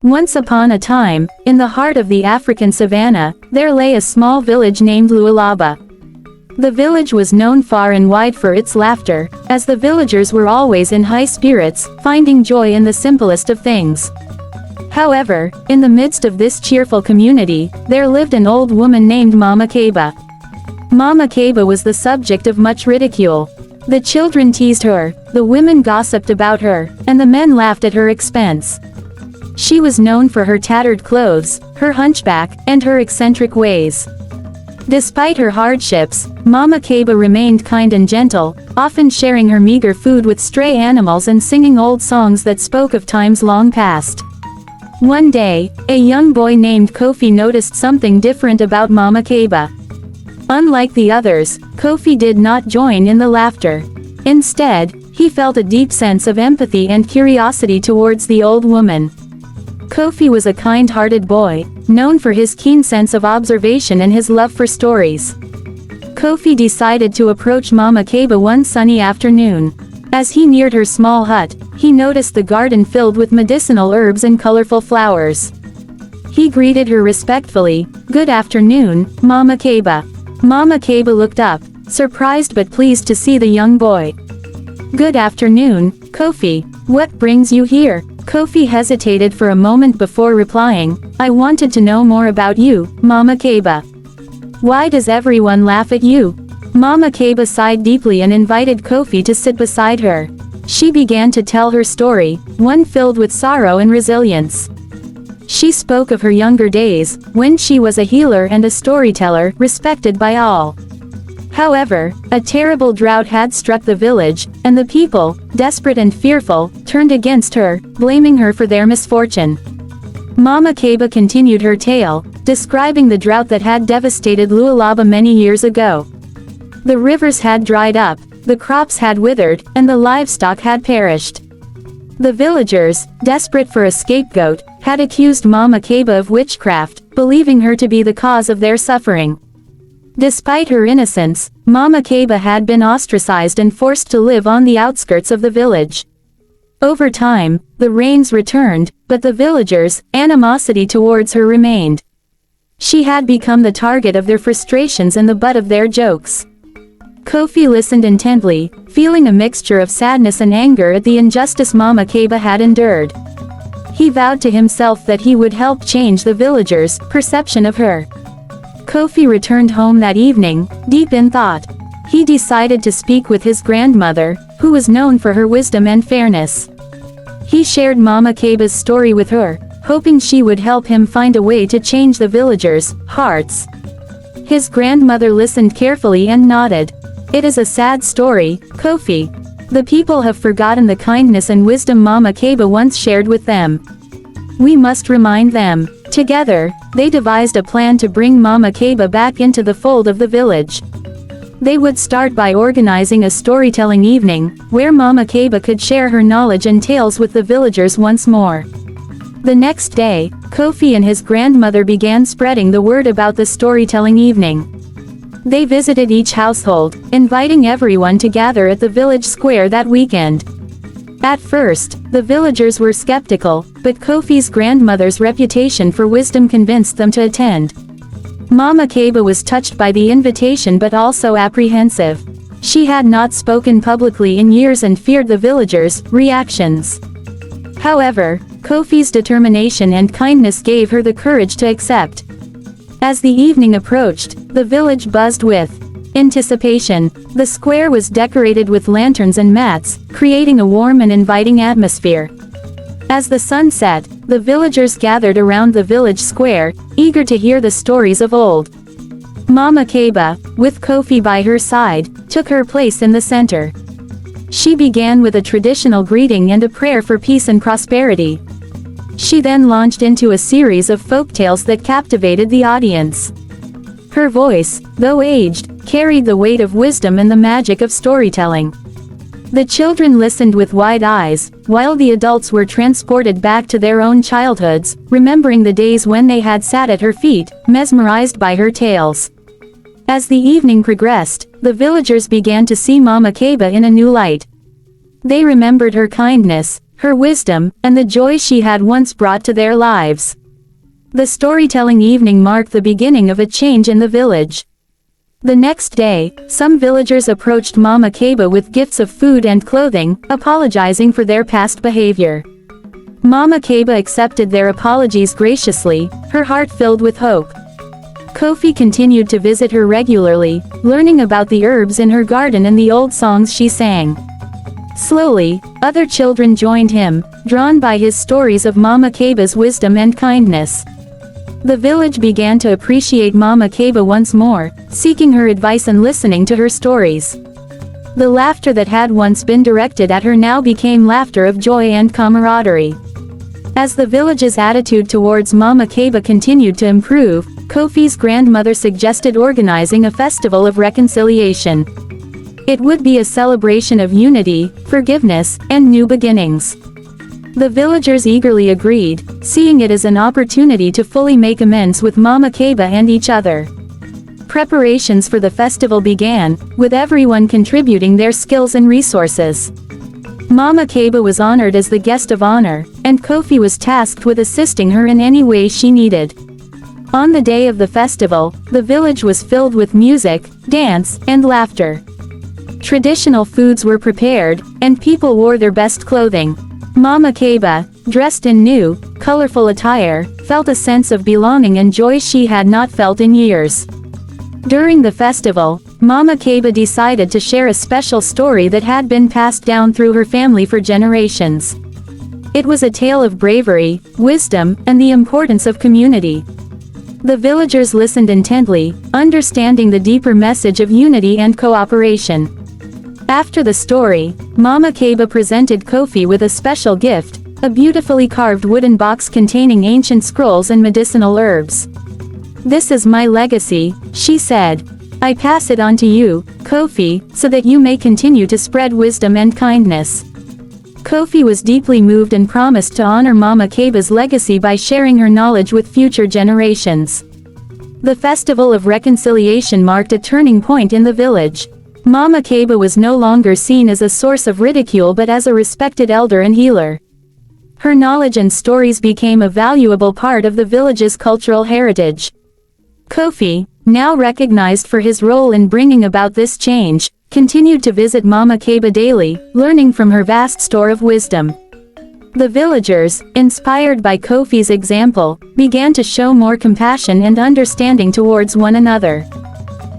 Once upon a time, in the heart of the African savanna, there lay a small village named Lualaba. The village was known far and wide for its laughter, as the villagers were always in high spirits, finding joy in the simplest of things. However, in the midst of this cheerful community, there lived an old woman named Mama Keba. Mama Keba was the subject of much ridicule. The children teased her, the women gossiped about her, and the men laughed at her expense. She was known for her tattered clothes, her hunchback, and her eccentric ways. Despite her hardships, Mama Keba remained kind and gentle, often sharing her meager food with stray animals and singing old songs that spoke of times long past. One day, a young boy named Kofi noticed something different about Mama Keba. Unlike the others, Kofi did not join in the laughter. Instead, he felt a deep sense of empathy and curiosity towards the old woman. Kofi was a kind-hearted boy, known for his keen sense of observation and his love for stories. Kofi decided to approach Mama Keba one sunny afternoon. As he neared her small hut, he noticed the garden filled with medicinal herbs and colorful flowers. He greeted her respectfully, "Good afternoon, Mama Keba." Mama Keba looked up, surprised but pleased to see the young boy. "Good afternoon, Kofi. What brings you here?" Kofi hesitated for a moment before replying, "I wanted to know more about you, Mama Keba. Why does everyone laugh at you?" Mama Keba sighed deeply and invited Kofi to sit beside her. She began to tell her story, one filled with sorrow and resilience. She spoke of her younger days, when she was a healer and a storyteller, respected by all. However, a terrible drought had struck the village, and the people, desperate and fearful, turned against her, blaming her for their misfortune. Mama Keba continued her tale, describing the drought that had devastated Lualaba many years ago. The rivers had dried up, the crops had withered, and the livestock had perished. The villagers, desperate for a scapegoat, had accused Mama Keba of witchcraft, believing her to be the cause of their suffering. Despite her innocence, Mama Keba had been ostracized and forced to live on the outskirts of the village. Over time, the rains returned, but the villagers' animosity towards her remained. She had become the target of their frustrations and the butt of their jokes. Kofi listened intently, feeling a mixture of sadness and anger at the injustice Mama Keba had endured. He vowed to himself that he would help change the villagers' perception of her. Kofi returned home that evening, deep in thought. He decided to speak with his grandmother, who was known for her wisdom and fairness. He shared Mama Keba's story with her, hoping she would help him find a way to change the villagers' hearts. His grandmother listened carefully and nodded. "It is a sad story, Kofi. The people have forgotten the kindness and wisdom Mama Keba once shared with them. We must remind them." Together, they devised a plan to bring Mama Keba back into the fold of the village. They would start by organizing a storytelling evening, where Mama Keba could share her knowledge and tales with the villagers once more. The next day, Kofi and his grandmother began spreading the word about the storytelling evening. They visited each household, inviting everyone to gather at the village square that weekend. At first, the villagers were skeptical, but Kofi's grandmother's reputation for wisdom convinced them to attend. Mama Keba was touched by the invitation but also apprehensive. She had not spoken publicly in years and feared the villagers' reactions. However, Kofi's determination and kindness gave her the courage to accept. As the evening approached, the village buzzed with anticipation. The square was decorated with lanterns and mats, creating a warm and inviting atmosphere. As the sun set, the villagers gathered around the village square, eager to hear the stories of old. Mama Keba, with Kofi by her side, took her place in the center. She began with a traditional greeting and a prayer for peace and prosperity. She then launched into a series of folktales that captivated the audience. Her voice, though aged, carried the weight of wisdom and the magic of storytelling. The children listened with wide eyes, while the adults were transported back to their own childhoods, remembering the days when they had sat at her feet, mesmerized by her tales. As the evening progressed, the villagers began to see Mama Keba in a new light. They remembered her kindness, her wisdom, and the joy she had once brought to their lives. The storytelling evening marked the beginning of a change in the village. The next day, some villagers approached Mama Keba with gifts of food and clothing, apologizing for their past behavior. Mama Keba accepted their apologies graciously, her heart filled with hope. Kofi continued to visit her regularly, learning about the herbs in her garden and the old songs she sang. Slowly, other children joined him, drawn by his stories of Mama Keba's wisdom and kindness. The village began to appreciate Mama Keba once more, seeking her advice and listening to her stories. The laughter that had once been directed at her now became laughter of joy and camaraderie. As the village's attitude towards Mama Keba continued to improve, Kofi's grandmother suggested organizing a festival of reconciliation. It would be a celebration of unity, forgiveness, and new beginnings. The villagers eagerly agreed, seeing it as an opportunity to fully make amends with Mama Keba and each other. Preparations for the festival began, with everyone contributing their skills and resources. Mama Keba was honored as the guest of honor, and Kofi was tasked with assisting her in any way she needed. On the day of the festival, the village was filled with music, dance, and laughter. Traditional foods were prepared, and people wore their best clothing. Mama Keba, dressed in new, colorful attire, felt a sense of belonging and joy she had not felt in years. During the festival, Mama Keba decided to share a special story that had been passed down through her family for generations. It was a tale of bravery, wisdom, and the importance of community. The villagers listened intently, understanding the deeper message of unity and cooperation. After the story, Mama Keba presented Kofi with a special gift, a beautifully carved wooden box containing ancient scrolls and medicinal herbs. "This is my legacy," she said. "I pass it on to you, Kofi, so that you may continue to spread wisdom and kindness." Kofi was deeply moved and promised to honor Mama Keba's legacy by sharing her knowledge with future generations. The Festival of Reconciliation marked a turning point in the village. Mama Keba was no longer seen as a source of ridicule but as a respected elder and healer. Her knowledge and stories became a valuable part of the village's cultural heritage. Kofi, now recognized for his role in bringing about this change, continued to visit Mama Keba daily, learning from her vast store of wisdom. The villagers, inspired by Kofi's example, began to show more compassion and understanding towards one another.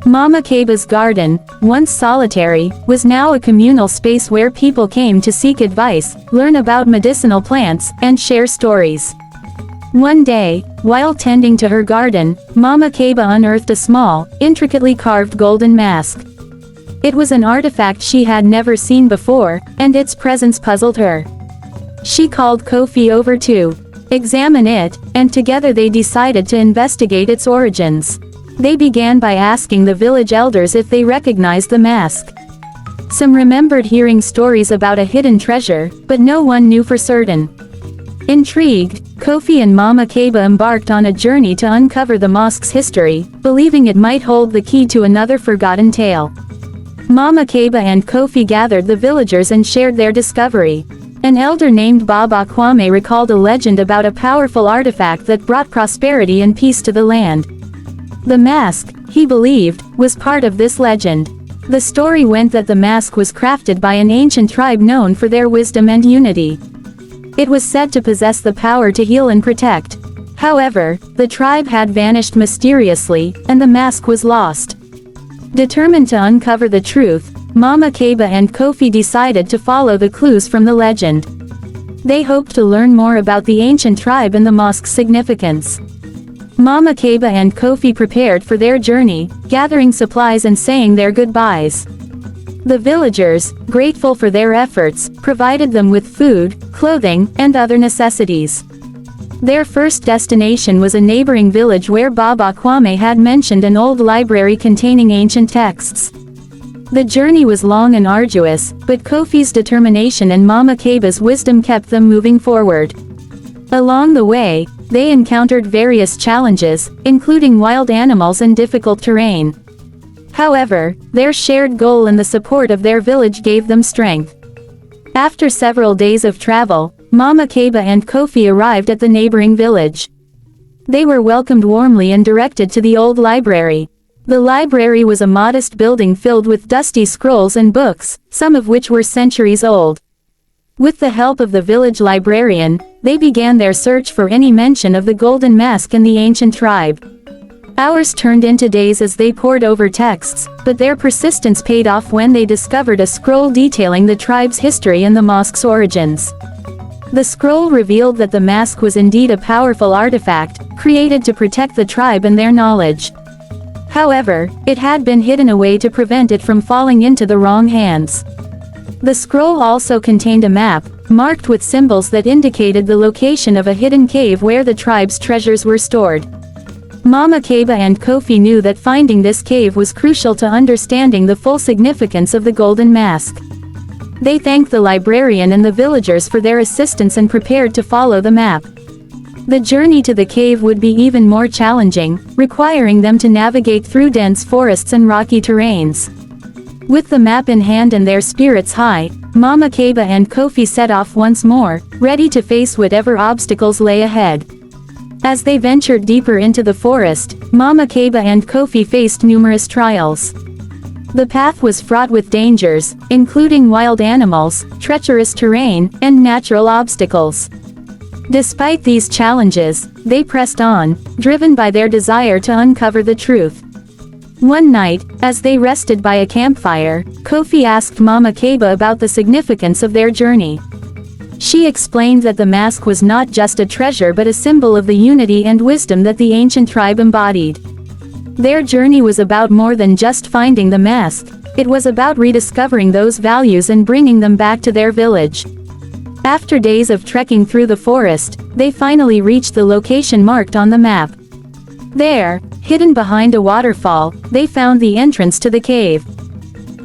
Mama Keba's garden, once solitary, was now a communal space where people came to seek advice, learn about medicinal plants, and share stories. One day, while tending to her garden, Mama Keba unearthed a small, intricately carved golden mask. It was an artifact she had never seen before, and its presence puzzled her. She called Kofi over to examine it, and together they decided to investigate its origins. They began by asking the village elders if they recognized the mask. Some remembered hearing stories about a hidden treasure, but no one knew for certain. Intrigued, Kofi and Mama Keba embarked on a journey to uncover the mosque's history, believing it might hold the key to another forgotten tale. Mama Keba and Kofi gathered the villagers and shared their discovery. An elder named Baba Kwame recalled a legend about a powerful artifact that brought prosperity and peace to the land. The mask, he believed, was part of this legend. The story went that the mask was crafted by an ancient tribe known for their wisdom and unity. It was said to possess the power to heal and protect. However, the tribe had vanished mysteriously, and the mask was lost. Determined to uncover the truth, Mama Keba and Kofi decided to follow the clues from the legend. They hoped to learn more about the ancient tribe and the mosque's significance. Mama Keba and Kofi prepared for their journey, gathering supplies and saying their goodbyes. The villagers, grateful for their efforts, provided them with food, clothing, and other necessities. Their first destination was a neighboring village where Baba Kwame had mentioned an old library containing ancient texts. The journey was long and arduous, but Kofi's determination and Mama Keba's wisdom kept them moving forward. Along the way, they encountered various challenges, including wild animals and difficult terrain. However, their shared goal and the support of their village gave them strength. After several days of travel, Mama Keba and Kofi arrived at the neighboring village. They were welcomed warmly and directed to the old library. The library was a modest building filled with dusty scrolls and books, some of which were centuries old. With the help of the village librarian, they began their search for any mention of the golden mask and the ancient tribe. Hours turned into days as they pored over texts, but their persistence paid off when they discovered a scroll detailing the tribe's history and the mosque's origins. The scroll revealed that the mask was indeed a powerful artifact, created to protect the tribe and their knowledge. However, it had been hidden away to prevent it from falling into the wrong hands. The scroll also contained a map, marked with symbols that indicated the location of a hidden cave where the tribe's treasures were stored. Mama Keba and Kofi knew that finding this cave was crucial to understanding the full significance of the golden mask. They thanked the librarian and the villagers for their assistance and prepared to follow the map. The journey to the cave would be even more challenging, requiring them to navigate through dense forests and rocky terrains. With the map in hand and their spirits high, Mama Keba and Kofi set off once more, ready to face whatever obstacles lay ahead. As they ventured deeper into the forest, Mama Keba and Kofi faced numerous trials. The path was fraught with dangers, including wild animals, treacherous terrain, and natural obstacles. Despite these challenges, they pressed on, driven by their desire to uncover the truth. One night, as they rested by a campfire, Kofi asked Mama Keba about the significance of their journey. She explained that the mask was not just a treasure but a symbol of the unity and wisdom that the ancient tribe embodied. Their journey was about more than just finding the mask, it was about rediscovering those values and bringing them back to their village. After days of trekking through the forest, they finally reached the location marked on the map. There, hidden behind a waterfall, they found the entrance to the cave.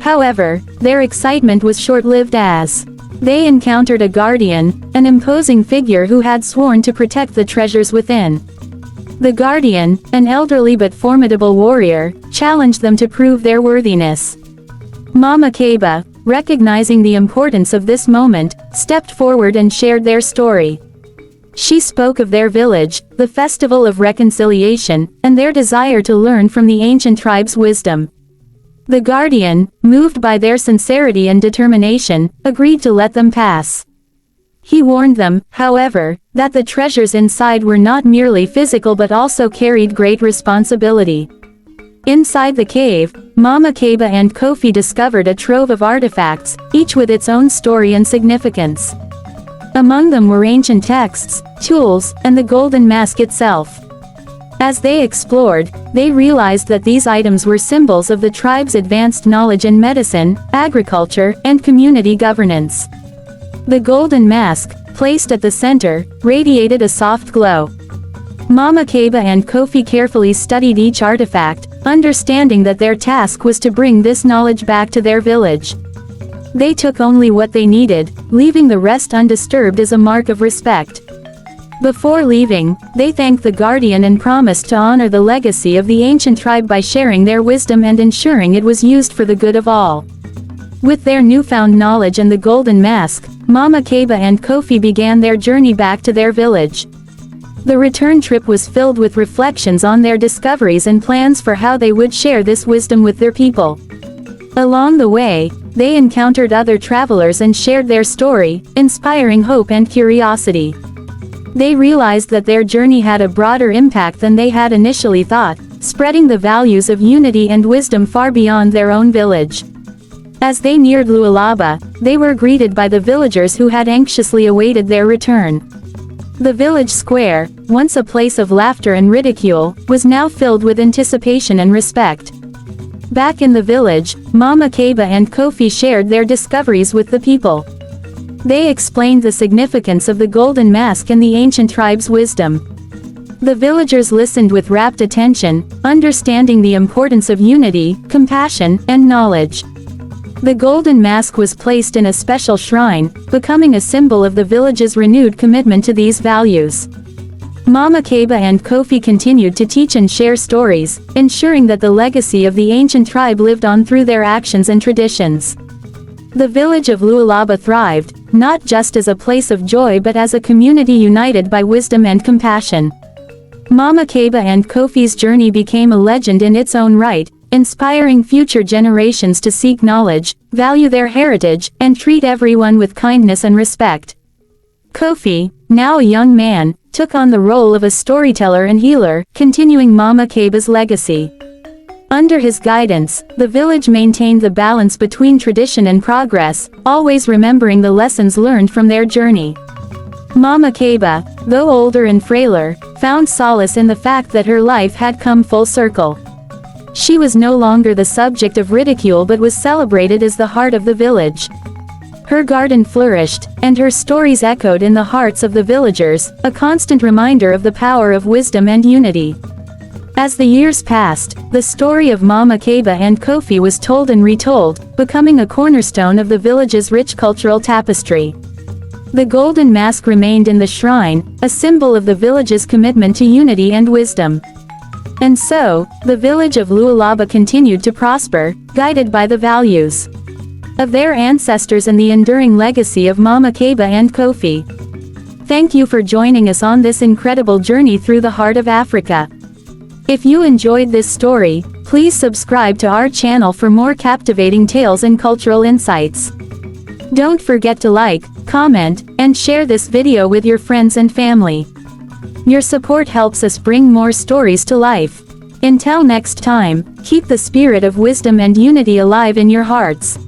However, their excitement was short-lived as they encountered a guardian, an imposing figure who had sworn to protect the treasures within. The guardian, an elderly but formidable warrior, challenged them to prove their worthiness. Mama Keba, recognizing the importance of this moment, stepped forward and shared their story. She spoke of their village, the festival of reconciliation, and their desire to learn from the ancient tribe's wisdom. The guardian, moved by their sincerity and determination, agreed to let them pass. He warned them, however, that the treasures inside were not merely physical but also carried great responsibility. Inside the cave, Mama Keba and Kofi discovered a trove of artifacts, each with its own story and significance. Among them were ancient texts, tools, and the golden mask itself. As they explored, they realized that these items were symbols of the tribe's advanced knowledge in medicine, agriculture, and community governance. The golden mask, placed at the center, radiated a soft glow. Mama Keba and Kofi carefully studied each artifact, understanding that their task was to bring this knowledge back to their village. They took only what they needed, leaving the rest undisturbed as a mark of respect. Before leaving, they thanked the guardian and promised to honor the legacy of the ancient tribe by sharing their wisdom and ensuring it was used for the good of all. With their newfound knowledge and the golden mask, Mama Keba and Kofi began their journey back to their village. The return trip was filled with reflections on their discoveries and plans for how they would share this wisdom with their people. Along the way, they encountered other travelers and shared their story, inspiring hope and curiosity. They realized that their journey had a broader impact than they had initially thought, spreading the values of unity and wisdom far beyond their own village. As they neared Lualaba, they were greeted by the villagers who had anxiously awaited their return. The village square, once a place of laughter and ridicule, was now filled with anticipation and respect. Back in the village, Mama Keba and Kofi shared their discoveries with the people. They explained the significance of the golden mask and the ancient tribe's wisdom. The villagers listened with rapt attention, understanding the importance of unity, compassion, and knowledge. The golden mask was placed in a special shrine, becoming a symbol of the village's renewed commitment to these values. Mama Keba and Kofi continued to teach and share stories, ensuring that the legacy of the ancient tribe lived on through their actions and traditions. The village of Lualaba thrived, not just as a place of joy but as a community united by wisdom and compassion. Mama Keba and Kofi's journey became a legend in its own right, inspiring future generations to seek knowledge, value their heritage, and treat everyone with kindness and respect. Kofi, now a young man, took on the role of a storyteller and healer, continuing Mama Keba's legacy. Under his guidance, the village maintained the balance between tradition and progress, always remembering the lessons learned from their journey. Mama Keba, though older and frailer, found solace in the fact that her life had come full circle. She was no longer the subject of ridicule but was celebrated as the heart of the village. Her garden flourished, and her stories echoed in the hearts of the villagers, a constant reminder of the power of wisdom and unity. As the years passed, the story of Mama Keba and Kofi was told and retold, becoming a cornerstone of the village's rich cultural tapestry. The golden mask remained in the shrine, a symbol of the village's commitment to unity and wisdom. And so, the village of Lualaba continued to prosper, guided by the values of their ancestors and the enduring legacy of Mama Keba and Kofi. Thank you for joining us on this incredible journey through the heart of Africa. If you enjoyed this story, please subscribe to our channel for more captivating tales and cultural insights. Don't forget to like, comment, and share this video with your friends and family. Your support helps us bring more stories to life. Until next time, keep the spirit of wisdom and unity alive in your hearts.